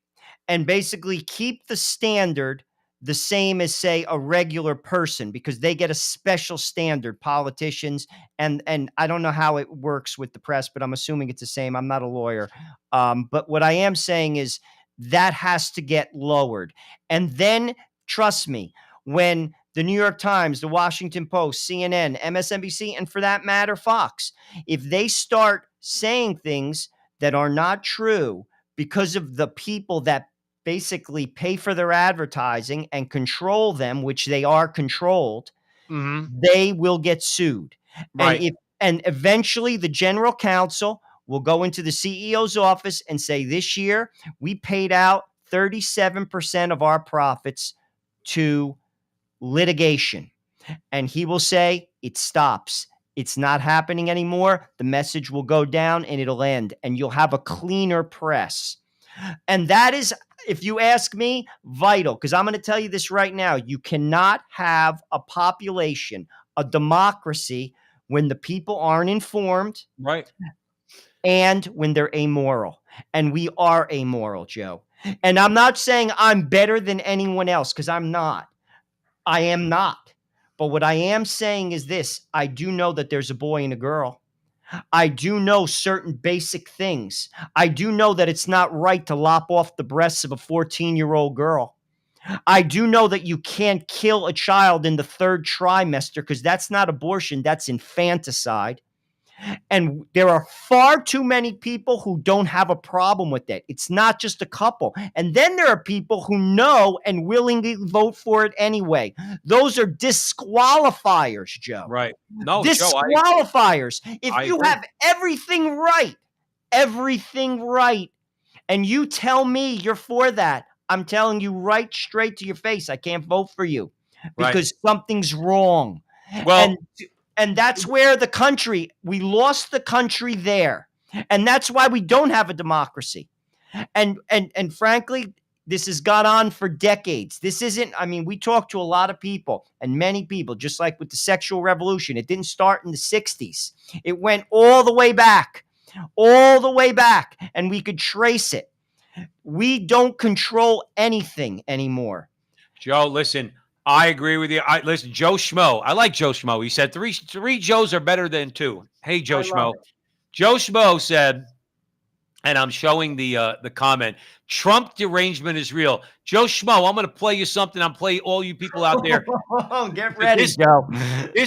and basically keep the standard the same as, say, a regular person, because they get a special standard, politicians. And I don't know how it works with the press, but I'm assuming it's the same. I'm not a lawyer. But what I am saying is that has to get lowered. And then, trust me, when the New York Times, the Washington Post, CNN, MSNBC, and for that matter, Fox, if they start saying things that are not true because of the people that basically pay for their advertising and control them, which they are controlled, they will get sued. Right. And eventually the general counsel will go into the CEO's office and say, this year we paid out 37% of our profits to litigation. And he will say, it stops. It's not happening anymore. The message will go down and it'll end, and you'll have a cleaner press. And that is, if you ask me, vital, because I'm going to tell you this right now. You cannot have a population, a democracy, when the people aren't informed, Right. and when they're amoral. And we are amoral, Joe. And I'm not saying I'm better than anyone else, because I'm not. I am not. But what I am saying is this. I do know that there's a boy and a girl. I do know certain basic things. I do know that it's not right to lop off the breasts of a 14-year-old girl. I do know that you can't kill a child in the third trimester, because that's not abortion, that's infanticide. And there are far too many people who don't have a problem with it. It's not just a couple. And then there are people who know and willingly vote for it anyway. Those are disqualifiers, Joe. Right. No, Disqualifiers. If I you agree. have everything right, and you tell me you're for that, I'm telling you right straight to your face, I can't vote for you because something's wrong. Well, and that's where we lost the country there. And that's why we don't have a democracy. And frankly, this has gone on for decades. This isn't, I mean, we talk to a lot of people, and many people, just like with the sexual revolution. It didn't start in the 60s. It went all the way back, and we could trace it. We don't control anything anymore. Joe, listen, I agree with you. Listen, Joe Schmo. I like Joe Schmo. He said three Joes are better than two. Hey, Joe Schmo. Joe Schmo said, and I'm showing the comment, Trump derangement is real. Joe Schmo, I'm going to play you something. I'm playing all you people out there. Get ready, Joe.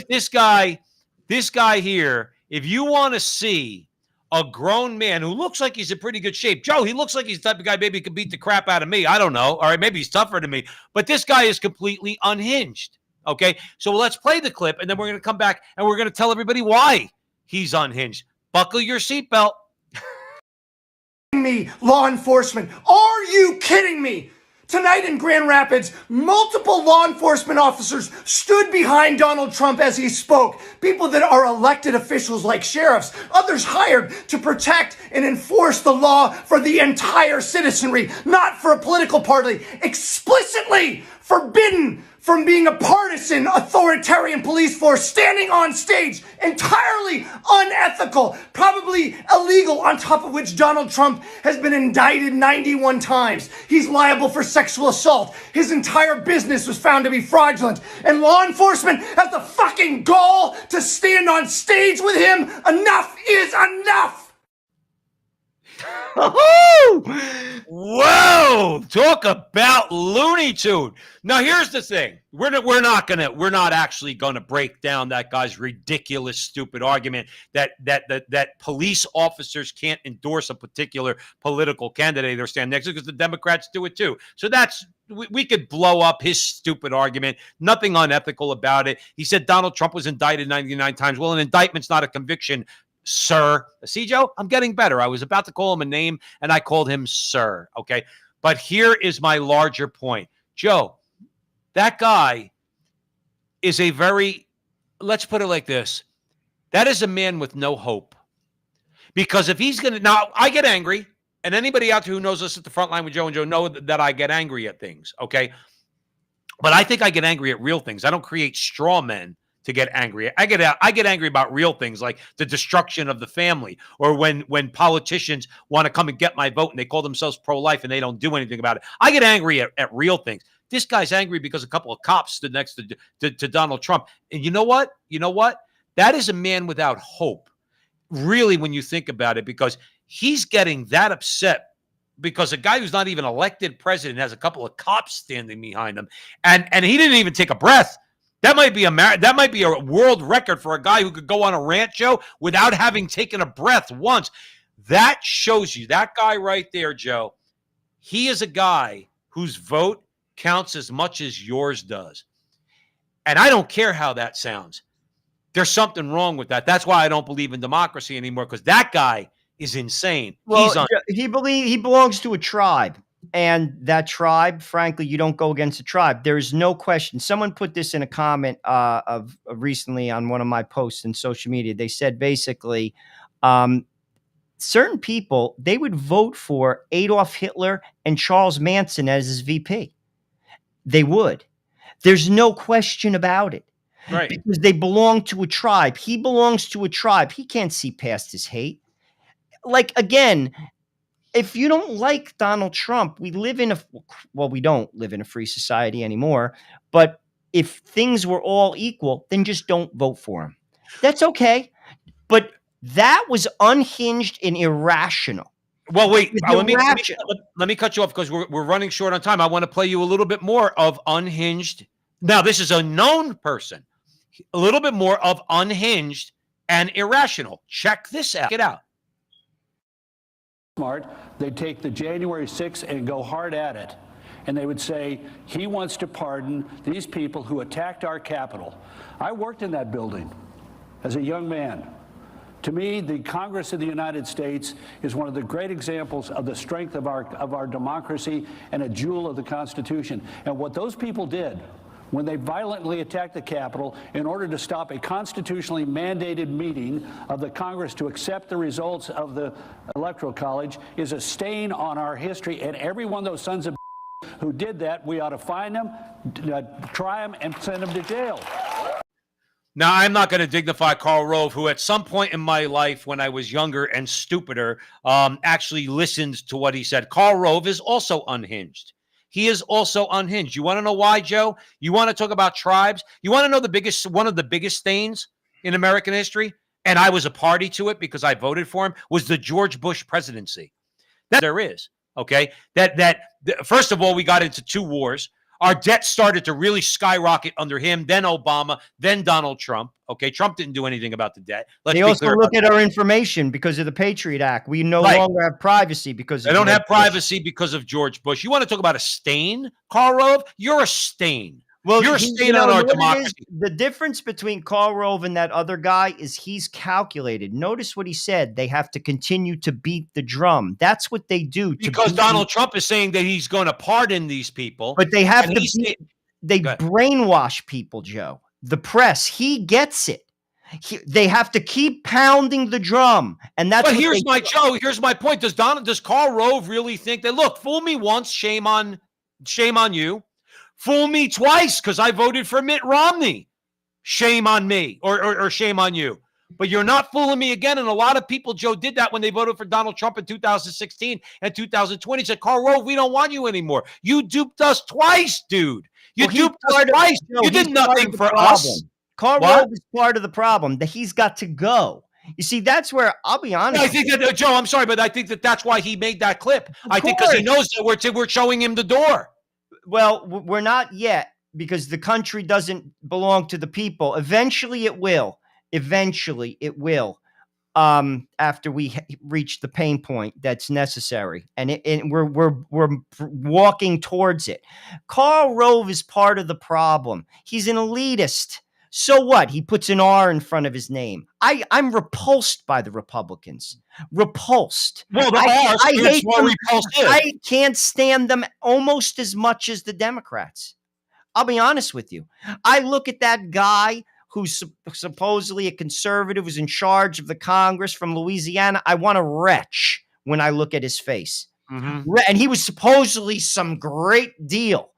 This guy here, if you want to see a grown man who looks like he's in pretty good shape. Joe, he looks like he's the type of guy maybe could beat the crap out of me. I don't know. All right, maybe he's tougher than me. But this guy is completely unhinged. Okay, so let's play the clip, and then we're going to come back, and we're going to tell everybody why he's unhinged. Buckle your seatbelt. Me, law enforcement. Are you kidding me? Tonight in Grand Rapids, multiple law enforcement officers stood behind Donald Trump as he spoke. People that are elected officials like sheriffs, others hired to protect and enforce the law for the entire citizenry, not for a political party, explicitly forbidden from being a partisan authoritarian police force standing on stage, entirely unethical, probably illegal, on top of which Donald Trump has been indicted 91 times. He's liable for sexual assault. His entire business was found to be fraudulent. And law enforcement has the fucking gall to stand on stage with him. Enough is enough! Whoa! Talk about Looney Tune. Now here's the thing: we're not actually gonna break down that guy's ridiculous, stupid argument that police officers can't endorse a particular political candidate or stand next to, because the Democrats do it too. So we could blow up his stupid argument. Nothing unethical about it. He said Donald Trump was indicted 99 times. Well, an indictment's not a conviction, sir. See, Joe, I'm getting better. I was about to call him a name, and I called him sir, okay? But here is my larger point. Joe, that guy is let's put it like this. That is a man with no hope. Because if he's going to, now, I get angry, and anybody out there who knows us at the front line with Joe and Joe know that I get angry at things, okay? But I think I get angry at real things. I don't create straw men to get angry. I get angry about real things like the destruction of the family, or when politicians want to come and get my vote and they call themselves pro-life and they don't do anything about it. I get angry at real things. This guy's angry because a couple of cops stood next to Donald Trump. And you know what? That is a man without hope, really, when you think about it, because he's getting that upset because a guy who's not even elected president has a couple of cops standing behind him. And he didn't even take a breath. That might be a world record for a guy who could go on a rant, Joe, without having taken a breath once. That shows you, that guy right there, Joe, he is a guy whose vote counts as much as yours does. And I don't care how that sounds. There's something wrong with that. That's why I don't believe in democracy anymore, because that guy is insane. Well, he belongs to a tribe. And that tribe, frankly, you don't go against a tribe. There is no question. Someone put this in a comment of recently on one of my posts in social media. They said basically, certain people, they would vote for Adolf Hitler and Charles Manson as his VP. They would. There's no question about it. Right. Because they belong to a tribe. He belongs to a tribe. He can't see past his hate. Like, again, if you don't like Donald Trump, we don't live in a free society anymore. But if things were all equal, then just don't vote for him. That's okay. But that was unhinged and irrational. Well, wait. Let me cut you off because we're running short on time. I want to play you a little bit more of unhinged. Now, this is a known person. A little bit more of unhinged and irrational. Check this out. Get out. Smart, they'd take the January 6th and go hard at it. And they would say, he wants to pardon these people who attacked our Capitol. I worked in that building as a young man. To me, the Congress of the United States is one of the great examples of the strength of our democracy and a jewel of the Constitution. And what those people did when they violently attacked the Capitol in order to stop a constitutionally mandated meeting of the Congress to accept the results of the Electoral College is a stain on our history. And every one of those sons of who did that, we ought to find them, try them, and send them to jail. Now, I'm not going to dignify Karl Rove, who at some point in my life when I was younger and stupider actually listened to what he said. Karl Rove is also unhinged. He is also unhinged. You want to know why, Joe? You want to talk about tribes? You want to know one of the biggest stains in American history? And I was a party to it because I voted for him, was the George Bush presidency. That there is, okay? First of all, we got into 2 wars. Our debt started to really skyrocket under him, then Obama, then Donald Trump. Okay, Trump didn't do anything about the debt. They also look at our information because of the Patriot Act. We no longer have privacy because they don't have privacy because of George Bush. You want to talk about a stain, Karl Rove? You're a stain. Well, you're a stain on our democracy. The difference between Karl Rove and that other guy is he's calculated. Notice what he said. They have to continue to beat the drum. That's what they do. Because Donald Trump is saying that he's going to pardon these people. But they have to they brainwash people, Joe. The press, he gets it. They have to keep pounding the drum. And that's here's my point. Does Karl Rove really think that, look, fool me once, shame on you. Fool me twice because I voted for Mitt Romney. Shame on me or shame on you. But you're not fooling me again. And a lot of people, Joe, did that when they voted for Donald Trump in 2016 and 2020. Said, Karl Rove, we don't want you anymore. You duped us twice, dude. You duped us twice. You did nothing for us. Karl Rove is part of the problem that he's got to go. You see, that's where I'll be honest. I think that, Joe, I'm sorry, but I think that's why he made that clip. I think because he knows that we're showing him the door. Well, we're not yet because the country doesn't belong to the people. Eventually it will. After we reach the pain point that's necessary. And we're walking towards it. Karl Rove is part of the problem. He's an elitist. So what? He puts an R in front of his name. I'm repulsed by the Republicans. Repulsed. Well, I hate them. Repulsive. I can't stand them almost as much as the Democrats. I'll be honest with you. I look at that guy who's supposedly a conservative, who's in charge of the Congress from Louisiana. I want to retch when I look at his face. Mm-hmm. And he was supposedly some great deal.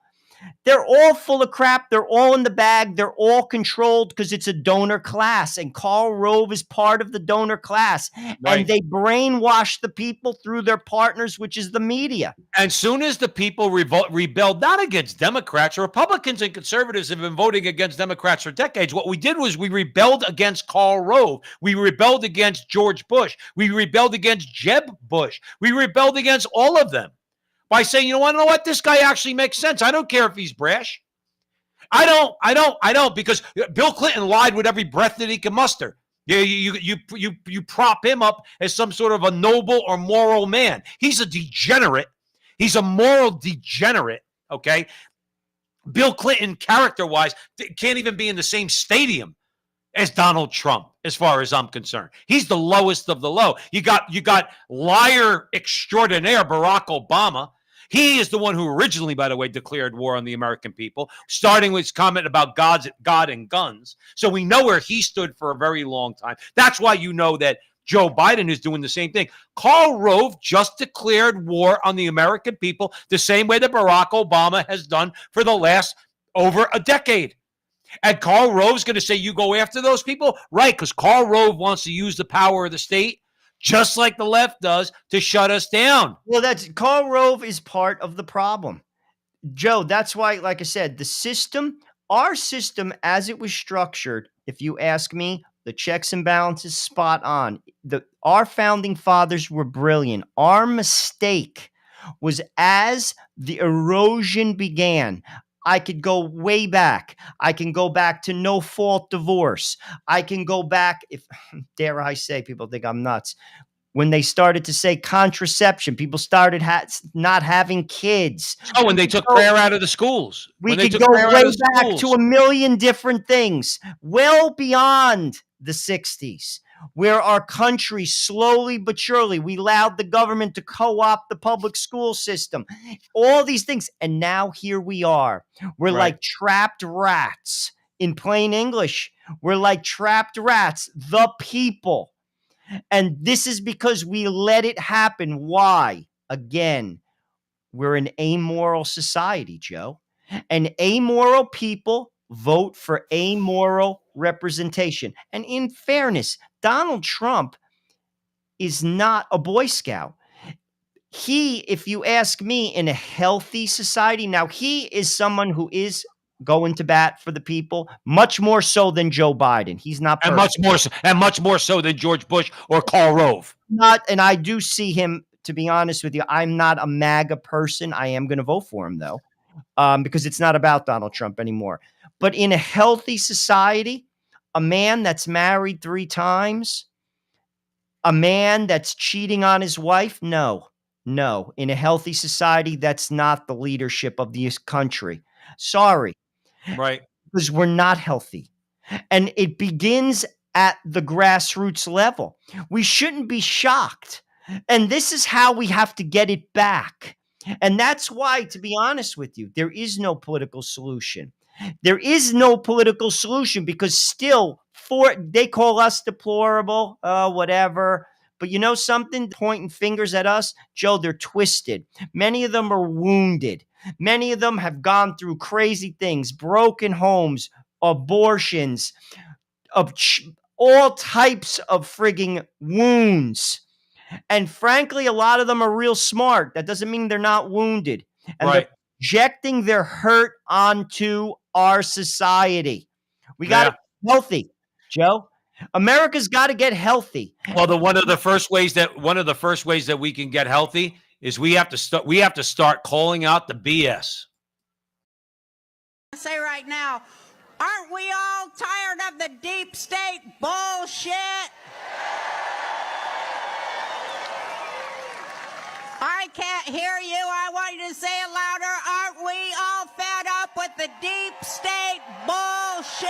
They're all full of crap. They're all in the bag. They're all controlled because it's a donor class. And Karl Rove is part of the donor class. Right. And they brainwash the people through their partners, which is the media. And soon as the people rebelled, not against Democrats, Republicans and conservatives have been voting against Democrats for decades. What we did was we rebelled against Karl Rove. We rebelled against George Bush. We rebelled against Jeb Bush. We rebelled against all of them. By saying, you know what? This guy actually makes sense. I don't care if he's brash. I don't, because Bill Clinton lied with every breath that he can muster. You prop him up as some sort of a noble or moral man. He's a degenerate. He's a moral degenerate. Okay, Bill Clinton, character-wise, can't even be in the same stadium as Donald Trump, as far as I'm concerned. He's the lowest of the low. You got liar extraordinaire Barack Obama. He is the one who originally, by the way, declared war on the American people, starting with his comment about God and guns. So we know where he stood for a very long time. That's why you know that Joe Biden is doing the same thing. Karl Rove just declared war on the American people the same way that Barack Obama has done for the last over a decade. And Karl Rove's going to say, you go after those people? Right, because Karl Rove wants to use the power of the state, just like the left does, to shut us down. Well, Karl Rove is part of the problem. Joe, that's why, like I said, our system as it was structured, if you ask me, the checks and balances spot on. Our founding fathers were brilliant. Our mistake was as the erosion began. I could go way back. I can go back to no-fault divorce. I can go back, if dare I say, people think I'm nuts. When they started to say contraception, people started not having kids. Oh, when they took prayer out of the schools. We could go way back to a million different things, well beyond the 60s, where our country slowly but surely, we allowed the government to co-opt the public school system, all these things. And now here we are. We're like trapped rats. In plain English, we're like trapped rats, the people. And this is because we let it happen. Why? Again, we're an amoral society, Joe. And amoral people vote for amoral representation. And in fairness, Donald Trump is not a Boy Scout. He, if you ask me, in a healthy society, now he is someone who is going to bat for the people, much more so than Joe Biden. He's not perfect. And much more so than George Bush or Karl Rove. And I do see him, to be honest with you, I'm not a MAGA person. I am going to vote for him, though, because it's not about Donald Trump anymore. But in a healthy society, a man that's married 3 times, a man that's cheating on his wife, no. In a healthy society, that's not the leadership of this country. Sorry. Right. Because we're not healthy. And it begins at the grassroots level. We shouldn't be shocked. And this is how we have to get it back. And that's why, to be honest with you, there is no political solution. There is no political solution because still, they call us deplorable, whatever. But you know something? Pointing fingers at us, Joe, they're twisted. Many of them are wounded. Many of them have gone through crazy things, broken homes, abortions, all types of frigging wounds. And frankly, a lot of them are real smart. That doesn't mean they're not wounded. And they're projecting their hurt onto our society. We got to be healthy, Joe. America's got to get healthy. Well, one of the first ways that we can get healthy is we have to start calling out the BS. I say right now, aren't we all tired of the deep state bullshit? I can't hear you. I want you to say it louder. Aren't we all fed up with the deep state bullshit?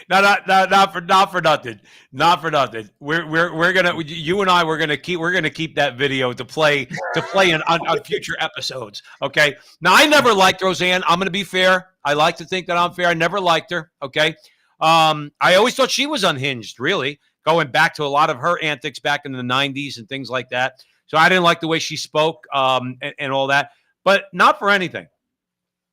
No, not for nothing. Not for nothing. We're gonna, you and I, we're gonna keep that video to play on future episodes. Okay. Now, I never liked Roseanne. I'm gonna be fair. I like to think that I'm fair. I never liked her. Okay. I always thought she was unhinged. Really, going back to a lot of her antics back in the '90s and things like that. So I didn't like the way she spoke and all that. But not for anything.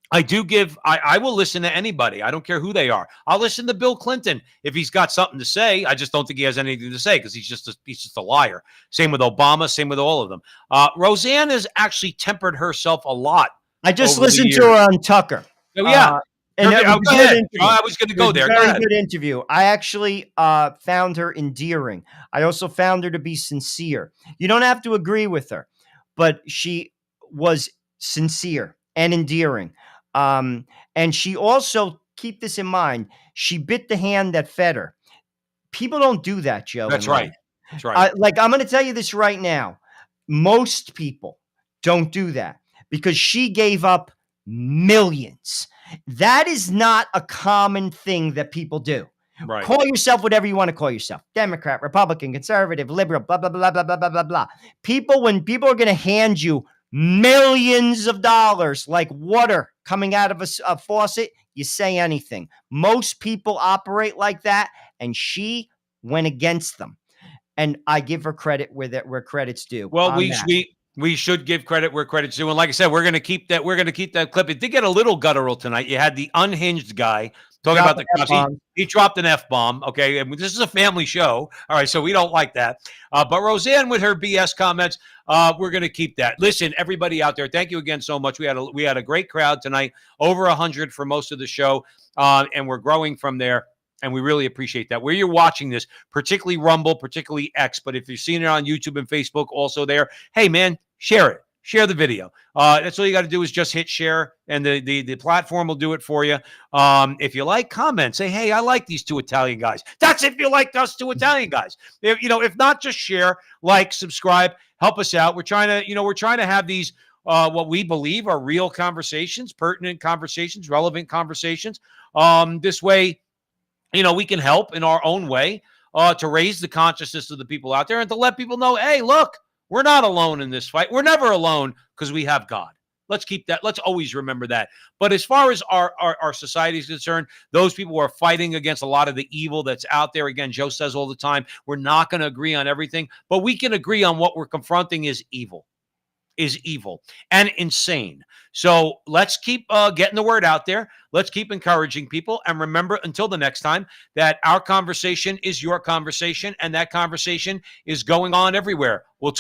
I will listen to anybody. I don't care who they are. I'll listen to Bill Clinton if he's got something to say. I just don't think he has anything to say because he's just a liar. Same with Obama. Same with all of them. Roseanne has actually tempered herself a lot. I just listened to her on Tucker. Oh, yeah. And that was a Go good ahead. interview. I was going to It go was a there. Go very ahead. good interview. I actually found her endearing. I also found her to be sincere. You don't have to agree with her, but she was sincere and endearing. And she also, keep this in mind, she bit the hand that fed her. People don't do that, Joe. That's in life. right. That's right. Like, I'm going to tell you this right now. Most people don't do that because she gave up millions. That is not a common thing that people do. Right. Call yourself whatever you want to call yourself. Democrat, Republican, conservative, liberal, blah, blah, blah, blah, blah, blah, blah, blah. When people are going to hand you millions of dollars like water coming out of a faucet, you say anything. Most people operate like that, and she went against them. And I give her credit where credit's due. Well, on that. we should give credit where credit's due. And like I said, we're going to keep that. We're going to keep that clip. It did get a little guttural tonight. You had the unhinged guy talking about the cops. He dropped an F-bomb. Okay. And this is a family show. All right. So we don't like that. But Roseanne with her BS comments, we're going to keep that. Listen, everybody out there, thank you again so much. We had a great crowd tonight, over 100 for most of the show. And we're growing from there. And we really appreciate that. Where you're watching this, particularly Rumble, particularly X, but if you're seeing it on YouTube and Facebook also there, hey, man, share it. Share the video. That's all you got to do is just hit share, and the platform will do it for you. If you like, comment. Say, hey, I like these two Italian guys. That's if you like us two Italian guys. If not, just share, like, subscribe, help us out. We're trying to have these what we believe are real conversations, pertinent conversations, relevant conversations. This way, we can help in our own way to raise the consciousness of the people out there and to let people know, hey, look, we're not alone in this fight. We're never alone because we have God. Let's keep that. Let's always remember that. But as far as our society is concerned, those people who are fighting against a lot of the evil that's out there, again, Joe says all the time, we're not going to agree on everything, but we can agree on what we're confronting is evil and insane. So let's keep getting the word out there. Let's keep encouraging people. And remember, until the next time, that our conversation is your conversation, and that conversation is going on everywhere. We'll